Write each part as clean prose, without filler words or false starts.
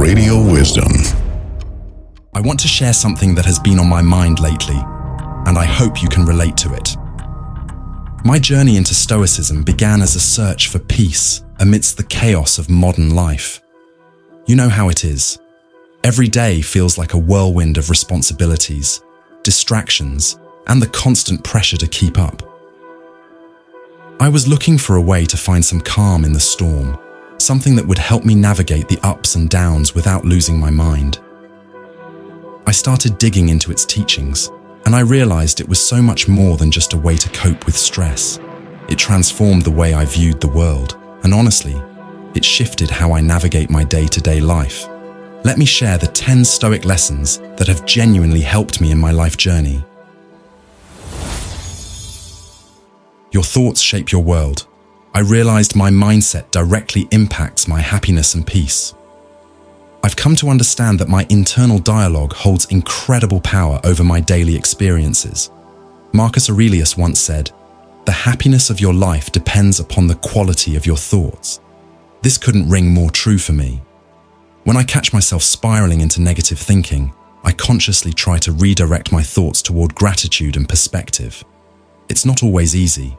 Radio Wisdom. I want to share something that has been on my mind lately, and I hope you can relate to it. My journey into Stoicism began as a search for peace amidst the chaos of modern life. You know how it is. Every day feels like a whirlwind of responsibilities, distractions, and the constant pressure to keep up. I was looking for a way to find some calm in the storm, something that would help me navigate the ups and downs without losing my mind. I started digging into its teachings, and I realized it was so much more than just a way to cope with stress. It transformed the way I viewed the world, and honestly, it shifted how I navigate my day-to-day life. Let me share the 10 Stoic lessons that have genuinely helped me in my life journey. Your thoughts shape your world. I realized my mindset directly impacts my happiness and peace. I've come to understand that my internal dialogue holds incredible power over my daily experiences. Marcus Aurelius once said, "The happiness of your life depends upon the quality of your thoughts." This couldn't ring more true for me. When I catch myself spiraling into negative thinking, I consciously try to redirect my thoughts toward gratitude and perspective. It's not always easy,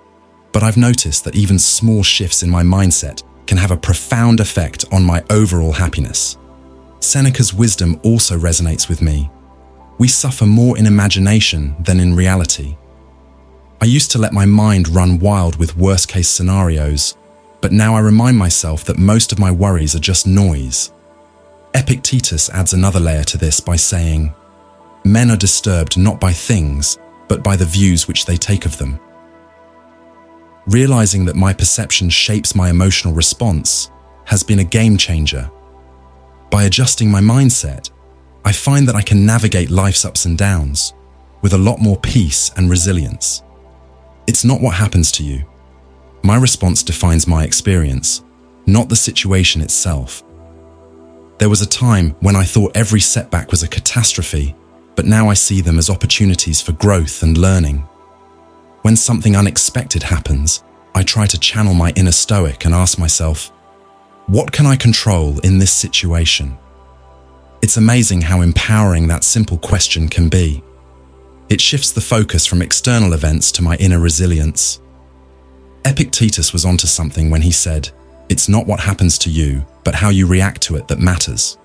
but I've noticed that even small shifts in my mindset can have a profound effect on my overall happiness. Seneca's wisdom also resonates with me. We suffer more in imagination than in reality. I used to let my mind run wild with worst-case scenarios, but now I remind myself that most of my worries are just noise. Epictetus adds another layer to this by saying, "Men are disturbed not by things, but by the views which they take of them." Realizing that my perception shapes my emotional response has been a game changer. By adjusting my mindset, I find that I can navigate life's ups and downs with a lot more peace and resilience. It's not what happens to you. My response defines my experience, not the situation itself. There was a time when I thought every setback was a catastrophe, but now I see them as opportunities for growth and learning. When something unexpected happens, I try to channel my inner Stoic and ask myself, what can I control in this situation? It's amazing how empowering that simple question can be. It shifts the focus from external events to my inner resilience. Epictetus was onto something when he said, "It's not what happens to you, but how you react to it that matters."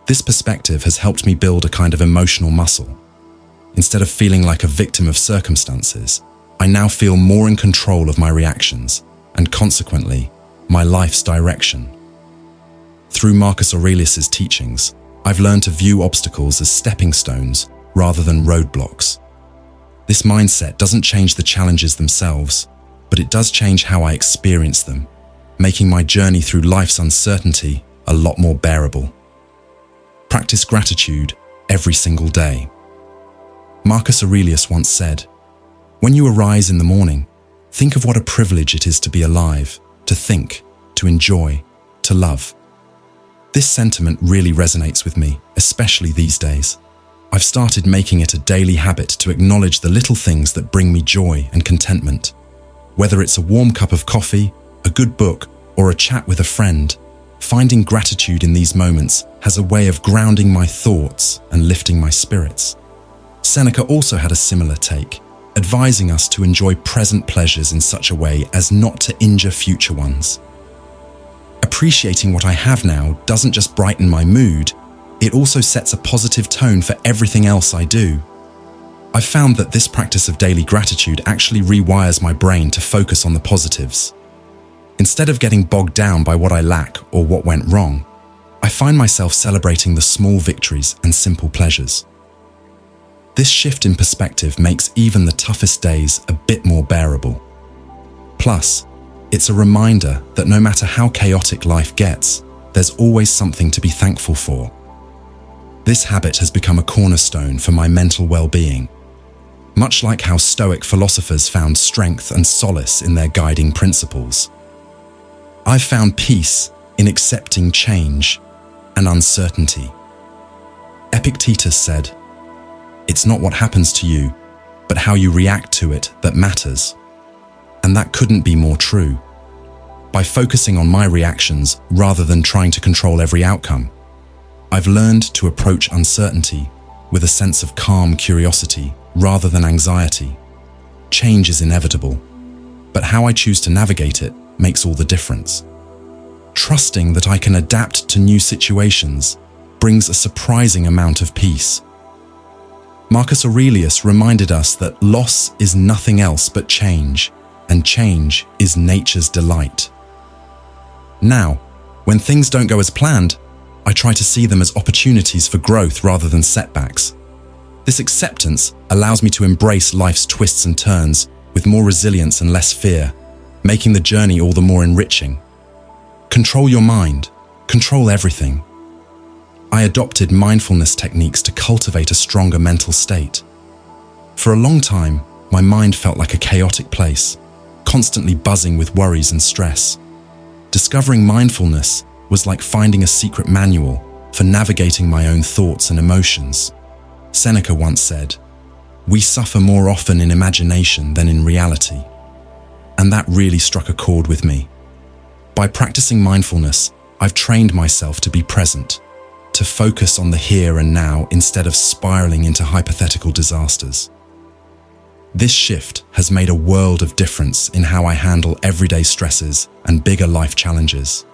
This perspective has helped me build a kind of emotional muscle. Instead of feeling like a victim of circumstances, I now feel more in control of my reactions and consequently, my life's direction. Through Marcus Aurelius's teachings, I've learned to view obstacles as stepping stones rather than roadblocks. This mindset doesn't change the challenges themselves, but it does change how I experience them, making my journey through life's uncertainty a lot more bearable. Practice gratitude every single day. Marcus Aurelius once said, "When you arise in the morning, think of what a privilege it is to be alive, to think, to enjoy, to love." This sentiment really resonates with me, especially these days. I've started making it a daily habit to acknowledge the little things that bring me joy and contentment. Whether it's a warm cup of coffee, a good book, or a chat with a friend, finding gratitude in these moments has a way of grounding my thoughts and lifting my spirits. Seneca also had a similar take, advising us to enjoy present pleasures in such a way as not to injure future ones. Appreciating what I have now doesn't just brighten my mood, it also sets a positive tone for everything else I do. I've found that this practice of daily gratitude actually rewires my brain to focus on the positives. Instead of getting bogged down by what I lack or what went wrong, I find myself celebrating the small victories and simple pleasures. This shift in perspective makes even the toughest days a bit more bearable. Plus, it's a reminder that no matter how chaotic life gets, there's always something to be thankful for. This habit has become a cornerstone for my mental well-being, much like how Stoic philosophers found strength and solace in their guiding principles. I've found peace in accepting change and uncertainty. Epictetus said, "It's not what happens to you, but how you react to it that matters." And that couldn't be more true. By focusing on my reactions rather than trying to control every outcome, I've learned to approach uncertainty with a sense of calm curiosity rather than anxiety. Change is inevitable, but how I choose to navigate it makes all the difference. Trusting that I can adapt to new situations brings a surprising amount of peace. Marcus Aurelius reminded us that loss is nothing else but change, and change is nature's delight. Now, when things don't go as planned, I try to see them as opportunities for growth rather than setbacks. This acceptance allows me to embrace life's twists and turns with more resilience and less fear, making the journey all the more enriching. Control your mind. Control everything. I adopted mindfulness techniques to cultivate a stronger mental state. For a long time, my mind felt like a chaotic place, constantly buzzing with worries and stress. Discovering mindfulness was like finding a secret manual for navigating my own thoughts and emotions. Seneca once said, "We suffer more often in imagination than in reality." And that really struck a chord with me. By practicing mindfulness, I've trained myself to be present, to focus on the here and now instead of spiraling into hypothetical disasters. This shift has made a world of difference in how I handle everyday stresses and bigger life challenges.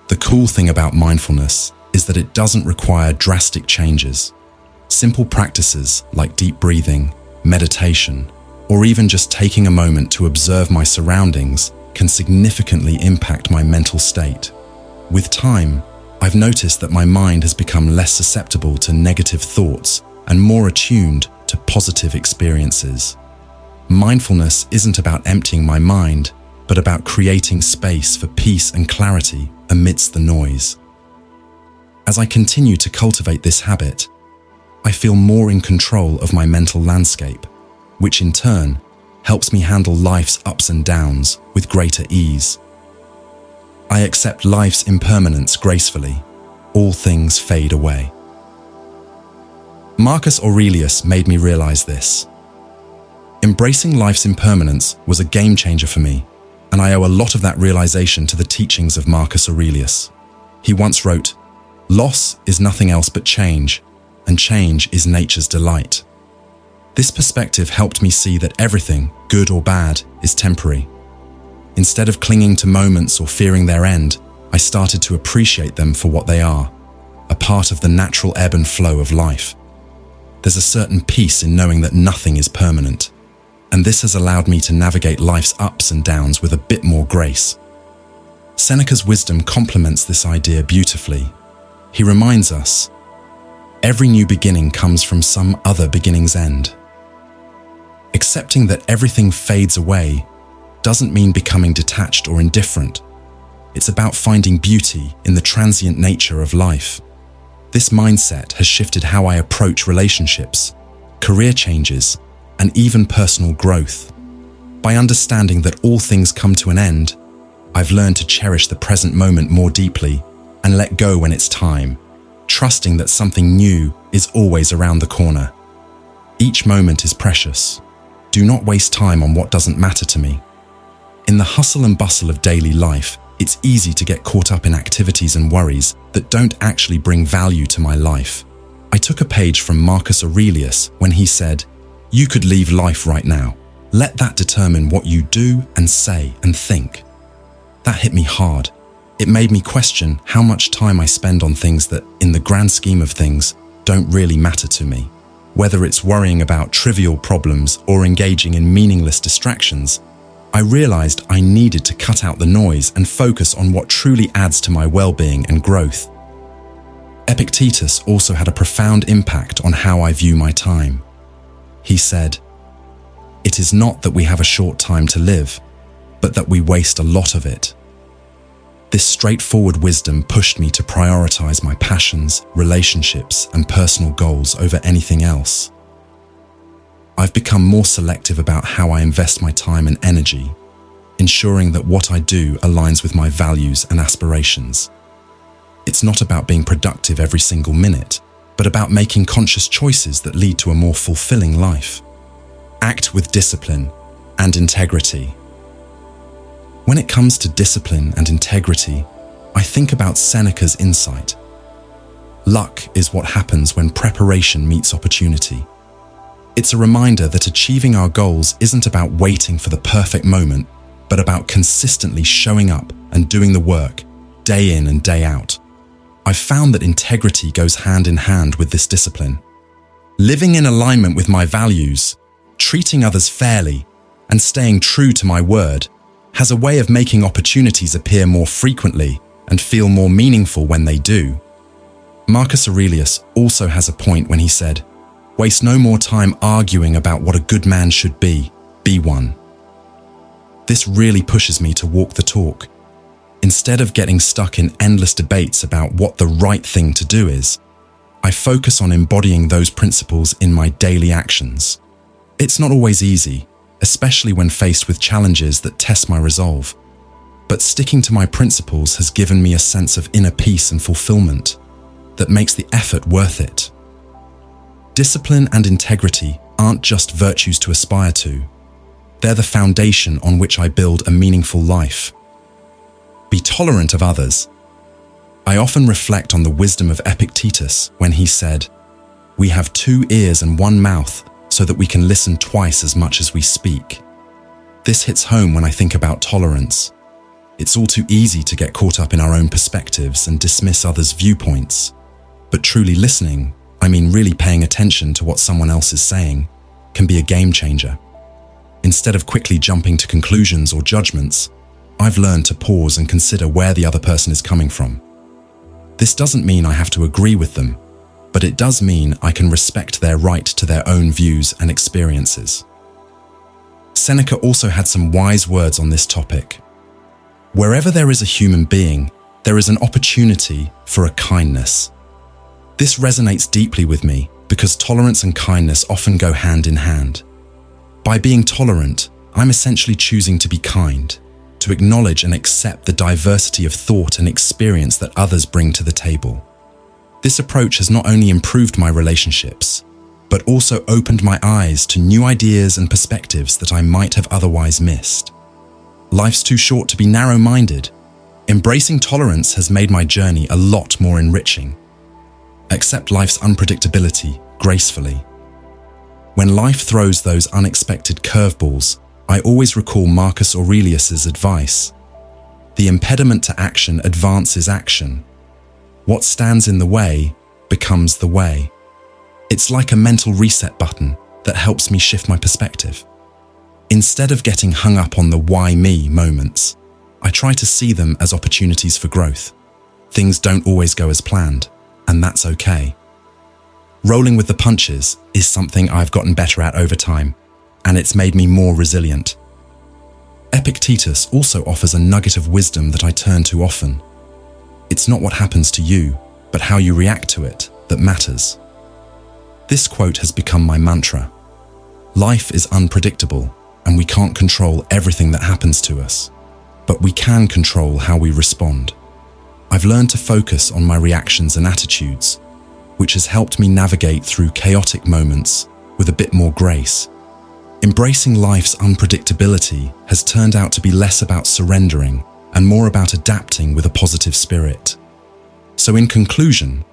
The cool thing about mindfulness is that it doesn't require drastic changes. Simple practices like deep breathing, meditation, or even just taking a moment to observe my surroundings can significantly impact my mental state. With time, I've noticed that my mind has become less susceptible to negative thoughts and more attuned to positive experiences. Mindfulness isn't about emptying my mind, but about creating space for peace and clarity amidst the noise. As I continue to cultivate this habit, I feel more in control of my mental landscape, which in turn helps me handle life's ups and downs with greater ease. I accept life's impermanence gracefully. All things fade away. Marcus Aurelius made me realize this. Embracing life's impermanence was a game changer for me, and I owe a lot of that realization to the teachings of Marcus Aurelius. He once wrote, "Loss is nothing else but change, and change is nature's delight." This perspective helped me see that everything, good or bad, is temporary. Instead of clinging to moments or fearing their end, I started to appreciate them for what they are, a part of the natural ebb and flow of life. There's a certain peace in knowing that nothing is permanent, and this has allowed me to navigate life's ups and downs with a bit more grace. Seneca's wisdom complements this idea beautifully. He reminds us, every new beginning comes from some other beginning's end. Accepting that everything fades away doesn't mean becoming detached or indifferent. It's about finding beauty in the transient nature of life. This mindset has shifted how I approach relationships, career changes, and even personal growth. By understanding that all things come to an end, I've learned to cherish the present moment more deeply and let go when it's time, trusting that something new is always around the corner. Each moment is precious. Do not waste time on what doesn't matter to me. In the hustle and bustle of daily life, it's easy to get caught up in activities and worries that don't actually bring value to my life. I took a page from Marcus Aurelius when he said, "You could leave life right now. Let that determine what you do and say and think." That hit me hard. It made me question how much time I spend on things that, in the grand scheme of things, don't really matter to me. Whether it's worrying about trivial problems or engaging in meaningless distractions, I realized I needed to cut out the noise and focus on what truly adds to my well-being and growth. Epictetus also had a profound impact on how I view my time. He said, "It is not that we have a short time to live, but that we waste a lot of it." This straightforward wisdom pushed me to prioritize my passions, relationships, and personal goals over anything else. I've become more selective about how I invest my time and energy, ensuring that what I do aligns with my values and aspirations. It's not about being productive every single minute, but about making conscious choices that lead to a more fulfilling life. Act with discipline and integrity. When it comes to discipline and integrity, I think about Seneca's insight. Luck is what happens when preparation meets opportunity. It's a reminder that achieving our goals isn't about waiting for the perfect moment, but about consistently showing up and doing the work, day in and day out. I've found that integrity goes hand in hand with this discipline. Living in alignment with my values, treating others fairly, and staying true to my word has a way of making opportunities appear more frequently and feel more meaningful when they do. Marcus Aurelius also has a point when he said, "Waste no more time arguing about what a good man should be one." This really pushes me to walk the talk. Instead of getting stuck in endless debates about what the right thing to do is, I focus on embodying those principles in my daily actions. It's not always easy, especially when faced with challenges that test my resolve. But sticking to my principles has given me a sense of inner peace and fulfillment that makes the effort worth it. Discipline and integrity aren't just virtues to aspire to. They're the foundation on which I build a meaningful life. Be tolerant of others. I often reflect on the wisdom of Epictetus when he said, "We have 2 ears and 1 mouth so that we can listen twice as much as we speak." This hits home when I think about tolerance. It's all too easy to get caught up in our own perspectives and dismiss others' viewpoints. But truly listening, I mean really paying attention to what someone else is saying, can be a game changer. Instead of quickly jumping to conclusions or judgments, I've learned to pause and consider where the other person is coming from. This doesn't mean I have to agree with them, but it does mean I can respect their right to their own views and experiences. Seneca also had some wise words on this topic. Wherever there is a human being, there is an opportunity for a kindness. This resonates deeply with me because tolerance and kindness often go hand in hand. By being tolerant, I'm essentially choosing to be kind, to acknowledge and accept the diversity of thought and experience that others bring to the table. This approach has not only improved my relationships, but also opened my eyes to new ideas and perspectives that I might have otherwise missed. Life's too short to be narrow-minded. Embracing tolerance has made my journey a lot more enriching. Accept life's unpredictability gracefully. When life throws those unexpected curveballs, I always recall Marcus Aurelius's advice. The impediment to action advances action. What stands in the way becomes the way. It's like a mental reset button that helps me shift my perspective. Instead of getting hung up on the why me moments, I try to see them as opportunities for growth. Things don't always go as planned, and that's okay. Rolling with the punches is something I've gotten better at over time, and it's made me more resilient. Epictetus also offers a nugget of wisdom that I turn to often. It's not what happens to you, but how you react to it that matters. This quote has become my mantra. Life is unpredictable, and we can't control everything that happens to us, but we can control how we respond. I've learned to focus on my reactions and attitudes, which has helped me navigate through chaotic moments with a bit more grace. Embracing life's unpredictability has turned out to be less about surrendering and more about adapting with a positive spirit. So in conclusion,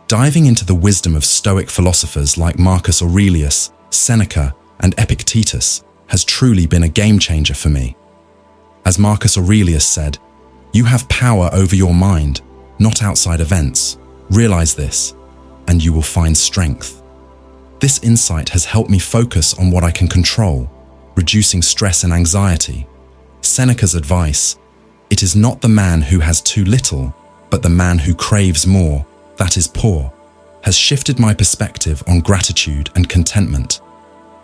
diving into the wisdom of Stoic philosophers like Marcus Aurelius, Seneca, and Epictetus has truly been a game changer for me. As Marcus Aurelius said, "You have power over your mind, not outside events. Realize this, and you will find strength." This insight has helped me focus on what I can control, reducing stress and anxiety. Seneca's advice, "It is not the man who has too little, but the man who craves more, that is poor," has shifted my perspective on gratitude and contentment.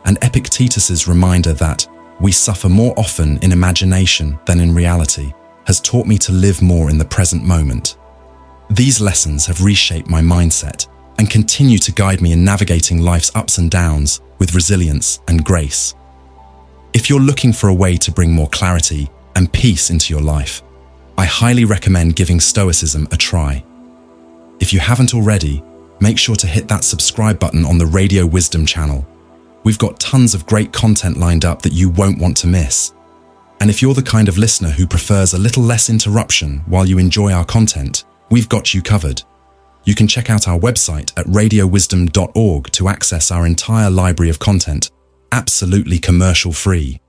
And Epictetus's reminder that we suffer more often in imagination than in reality has taught me to live more in the present moment. These lessons have reshaped my mindset and continue to guide me in navigating life's ups and downs with resilience and grace. If you're looking for a way to bring more clarity and peace into your life, I highly recommend giving Stoicism a try. If you haven't already, make sure to hit that subscribe button on the Radio Wisdom channel. We've got tons of great content lined up that you won't want to miss. And if you're the kind of listener who prefers a little less interruption while you enjoy our content, we've got you covered. You can check out our website at radiowisdom.org to access our entire library of content, absolutely commercial free.